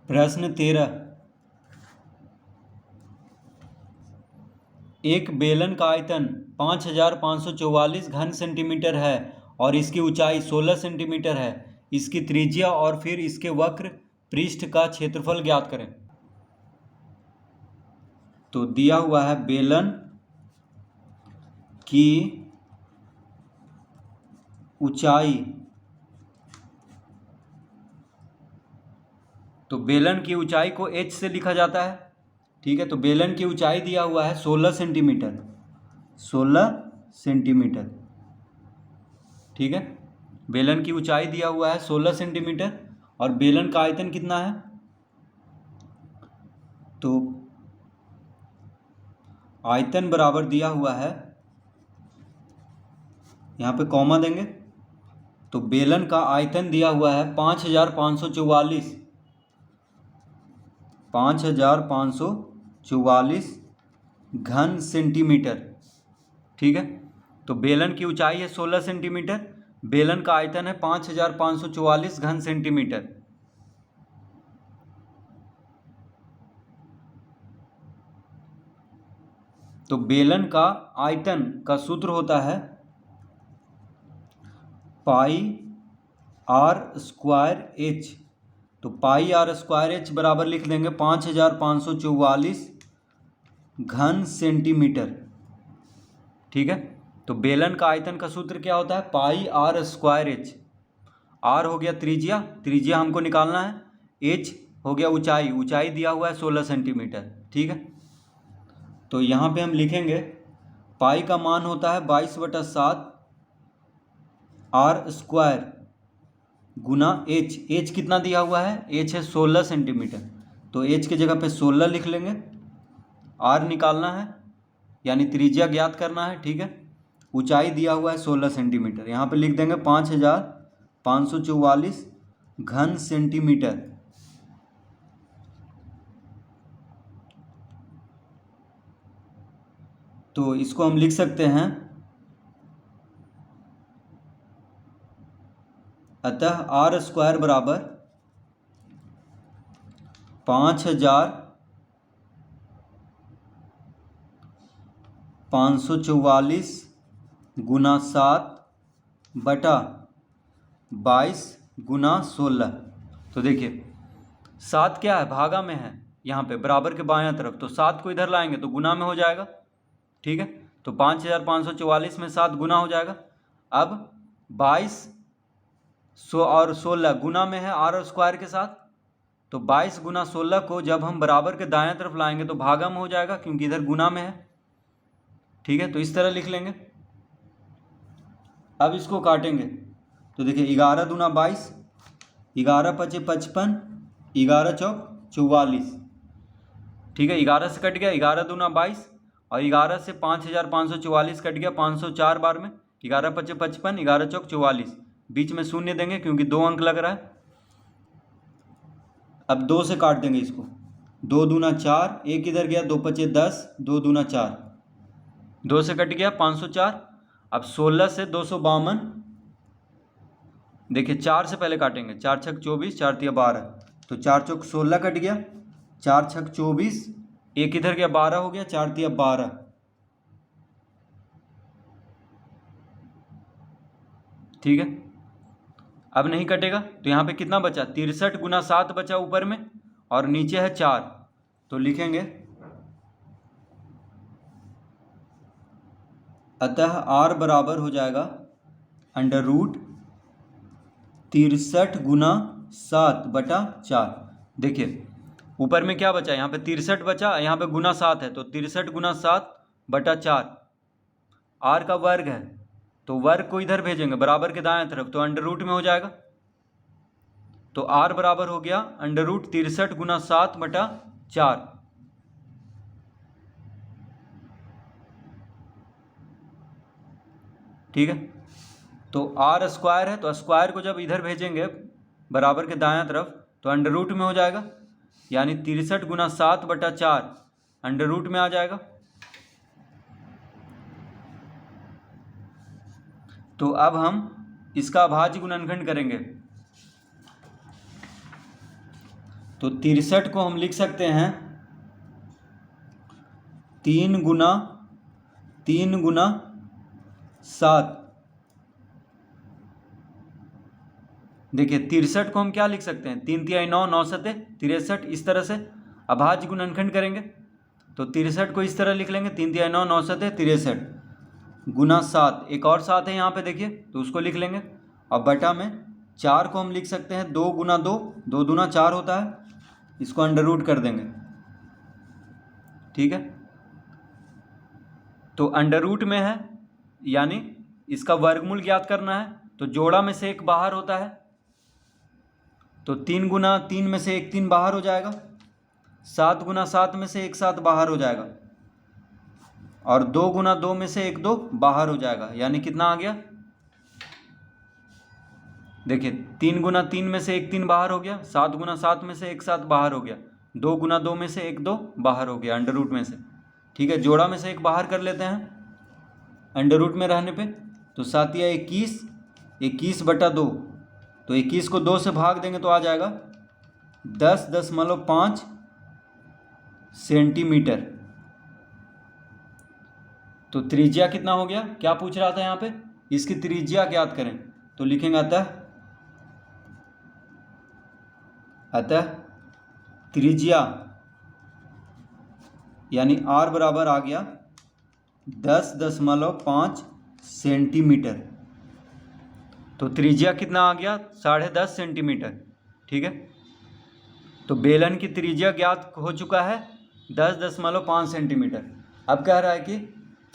प्रश्न 13। एक बेलन का आयतन 5544 घन सेंटीमीटर है और इसकी ऊंचाई 16 सेंटीमीटर है। इसकी त्रिज्या और फिर इसके वक्र पृष्ठ का क्षेत्रफल ज्ञात करें। तो दिया हुआ है बेलन की ऊंचाई, तो बेलन की ऊंचाई को h से लिखा जाता है। ठीक है, तो बेलन की ऊंचाई दिया हुआ है 16 सेंटीमीटर, 16 सेंटीमीटर। ठीक है, बेलन की ऊंचाई दिया हुआ है 16 सेंटीमीटर और बेलन का आयतन कितना है, तो आयतन बराबर दिया हुआ है, यहाँ पे कॉमा देंगे, तो बेलन का आयतन दिया हुआ है 5544 घन सेंटीमीटर। ठीक है, तो बेलन की ऊंचाई है 16 सेंटीमीटर, बेलन का आयतन है 5544 घन सेंटीमीटर। तो बेलन का आयतन का सूत्र होता है पाई आर स्क्वायर एच। तो पाई आर स्क्वायर एच बराबर लिख देंगे 5544 घन सेंटीमीटर। ठीक है, तो बेलन का आयतन का सूत्र क्या होता है, पाई आर स्क्वायर एच। आर हो गया त्रिज्या, त्रिज्या हमको निकालना है, एच हो गया ऊंचाई, ऊंचाई दिया हुआ है 16 सेंटीमीटर। ठीक है, तो यहाँ पे हम लिखेंगे पाई का मान होता है 22/7 आर स्क्वायर गुना एच। एच कितना दिया हुआ है, एच है 16 सेंटीमीटर, तो एच की जगह पे 16 लिख लेंगे। आर निकालना है यानी त्रिज्या ज्ञात करना है। ठीक है, ऊंचाई दिया हुआ है 16 सेंटीमीटर, यहाँ पे लिख देंगे 5544 घन सेंटीमीटर। तो इसको हम लिख सकते हैं, अतः आर स्क्वायर बराबर 5544 गुना 7 बटा 22 गुना 16। तो देखिए 7 क्या है, भागा में है, यहाँ पे बराबर के बायां तरफ, तो 7 को इधर लाएंगे तो गुना में हो जाएगा। ठीक है, तो 5544 में 7 गुना हो जाएगा। अब 22 और 16 गुना में है आर स्क्वायर के साथ, तो 22 गुना 16 को जब हम बराबर के दायां तरफ लाएंगे तो भागा में हो जाएगा क्योंकि इधर गुना में है। ठीक है, तो इस तरह लिख लेंगे। अब इसको काटेंगे तो देखिए 11 दूना 22, 11 पचे 55, 11 चौक 44। ठीक है, 11 से कट गया, 11 दूना 22 और 11 से 5544 कट गया 504 बार में, 11 पचे 55, 11 चौक 44, बीच में शून्य देंगे क्योंकि 2 अंक लग रहा है। अब 2 से काट देंगे इसको, 2 दूना 4, एक इधर गया, 2 पचे 10, 2 दूना 4, 2 से कट गया 504। अब 16 से 252, देखिए 4 से पहले काटेंगे, 4 छक 24, 4 तिया 12, तो 4 चौक 16 कट गया, 4 छक 24, एक इधर गया 12 हो गया, 4 तिया 12। ठीक है, अब नहीं कटेगा तो यहाँ पे कितना बचा, 63 गुना 7 बचा ऊपर में और नीचे है 4, तो लिखेंगे अतः r बराबर हो जाएगा अंडर रूट 63 गुना 7 बटा 4। देखिए ऊपर में क्या बचा, यहाँ पे 63 बचा, यहाँ पे गुना 7 है, तो 63 गुना 7 बटा 4। r का वर्ग है तो वर्ग को इधर भेजेंगे बराबर के दाएं तरफ, तो अंडर रूट में हो जाएगा। तो r बराबर हो गया अंडर रूट 63 गुना 7 बटा 4। ठीक है, तो r स्क्वायर है, तो स्क्वायर को जब इधर भेजेंगे बराबर के दायां तरफ तो अंडर रूट में हो जाएगा, यानी 63 गुना 7 बटा 4 अंडर रूट में आ जाएगा। तो अब हम इसका अभाज्य गुणनखंड करेंगे, तो 63 को हम लिख सकते हैं 3 गुना 7। देखिए 63 को हम क्या लिख सकते हैं, 3 तिहाई 9, 9 सते 63, इस तरह से अभाज्य गुणनखंड करेंगे तो 63 को इस तरह लिख लेंगे, 3 तिहाई 9, 9 सते 63 गुना 7। एक और 7 है यहाँ पे देखिए, तो उसको लिख लेंगे। अब बटा में 4 को हम लिख सकते हैं 2 गुना 2, 2 दूना 4 होता है, इसको अंडर रूट कर देंगे। ठीक है, तो अंडर रूट में है यानी इसका वर्गमूल ज्ञात करना है, तो जोड़ा में से एक बाहर होता है, तो 3 गुना 3 में से एक 3 बाहर हो जाएगा, 7 गुना 7 में से एक 7 बाहर हो जाएगा, और 2 गुना 2 में से एक 2 बाहर हो जाएगा, यानी कितना आ गया, देखिए 3 गुना 3 में से एक 3 बाहर हो गया, 7 गुना 7 में से एक 7 बाहर हो गया, 2 गुना 2 में से एक 2 बाहर हो गया अंडर रूट में से। ठीक है, जोड़ा में से एक बाहर कर लेते हैं अंडर रूट में रहने पे, तो 7 या 21, 21 बटा 2, तो 21 को 2 से भाग देंगे तो आ जाएगा 10.5 सेंटीमीटर। तो त्रिज्या कितना हो गया, क्या पूछ रहा था यहाँ पे, इसकी त्रिज्या ज्ञात करें, तो लिखेंगे अतः त्रिज्या यानी r बराबर आ गया 10.5 सेंटीमीटर। तो त्रिज्या कितना आ गया, 10.5 सेंटीमीटर। ठीक है, तो बेलन की त्रिज्या ज्ञात हो चुका है 10.5 सेंटीमीटर। अब कह रहा है कि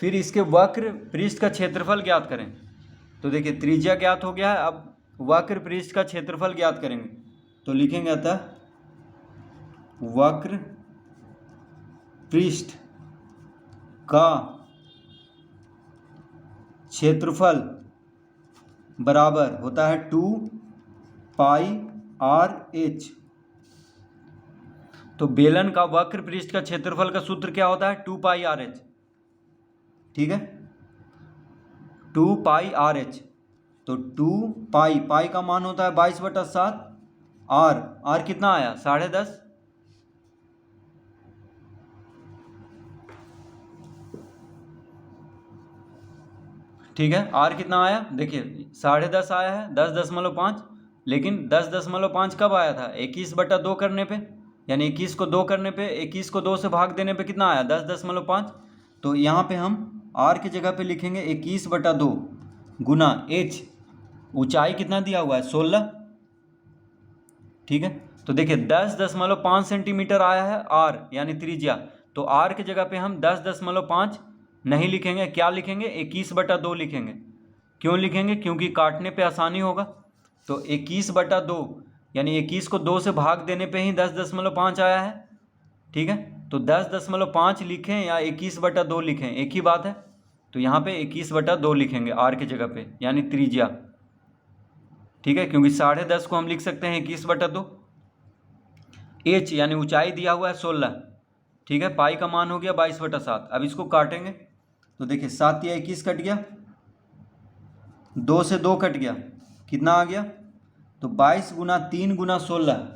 फिर इसके वक्र पृष्ठ का क्षेत्रफल ज्ञात करें। तो देखिए त्रिज्या ज्ञात हो गया है, अब वक्र पृष्ठ का क्षेत्रफल ज्ञात करेंगे, तो लिखेंगे अतः वक्र पृष्ठ का क्षेत्रफल बराबर होता है 2 पाई RH। तो बेलन का वक्र पृष्ठ का क्षेत्रफल का सूत्र क्या होता है, 2 पाई RH। ठीक है, 2 पाई RH, तो 2 पाई का मान होता है 22/7, r कितना आया 10.5। ठीक है, r कितना आया, देखिए 10.5 आया है, 10.5, लेकिन 10.5 कब आया था, 21/2 करने पे, यानी 21 को 2 करने पे, 21 को 2 से भाग देने पे कितना आया 10.5। तो यहाँ पे हम r की जगह पे लिखेंगे 21/2 गुना h, ऊंचाई कितना दिया हुआ है 16। ठीक है, तो देखिए 10.5 सेंटीमीटर आया है r यानी त्रिज्या, तो r की जगह पे हम 10.5 नहीं लिखेंगे, क्या लिखेंगे 21/2 लिखेंगे। क्यों लिखेंगे, क्योंकि काटने पे आसानी होगा। तो 21/2 यानी 21 को 2 से भाग देने पे ही 10.5 आया है। ठीक है, तो 10.5 लिखें या 21/2 लिखें, एक ही बात है। तो यहाँ पे 21/2 लिखेंगे r की जगह पे, यानी त्रिज्या। ठीक है, क्योंकि 10.5 को हम लिख सकते हैं 21/2। h यानी ऊंचाई दिया हुआ है 16। ठीक है, पाई का मान हो गया 22/7। अब इसको काटेंगे तो देखिए 7 या 21 कट गया, 2 से 2 कट गया, कितना आ गया, तो 22 गुना 3 गुना 16,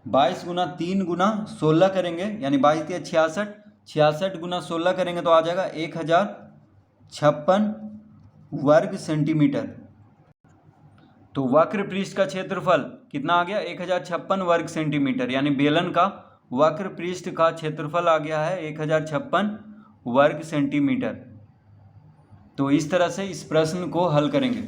22 गुना 3 गुना 16 करेंगे, यानी 22 या 66, 66 गुना 16 करेंगे तो आ जाएगा 1056 वर्ग सेंटीमीटर। तो वक्र पृष्ठ का क्षेत्रफल कितना आ गया 1056 वर्ग सेंटीमीटर, यानी बेलन का वक्र पृष्ठ का क्षेत्रफल आ गया है 1056 वर्ग सेंटीमीटर। तो इस तरह से इस प्रश्न को हल करेंगे।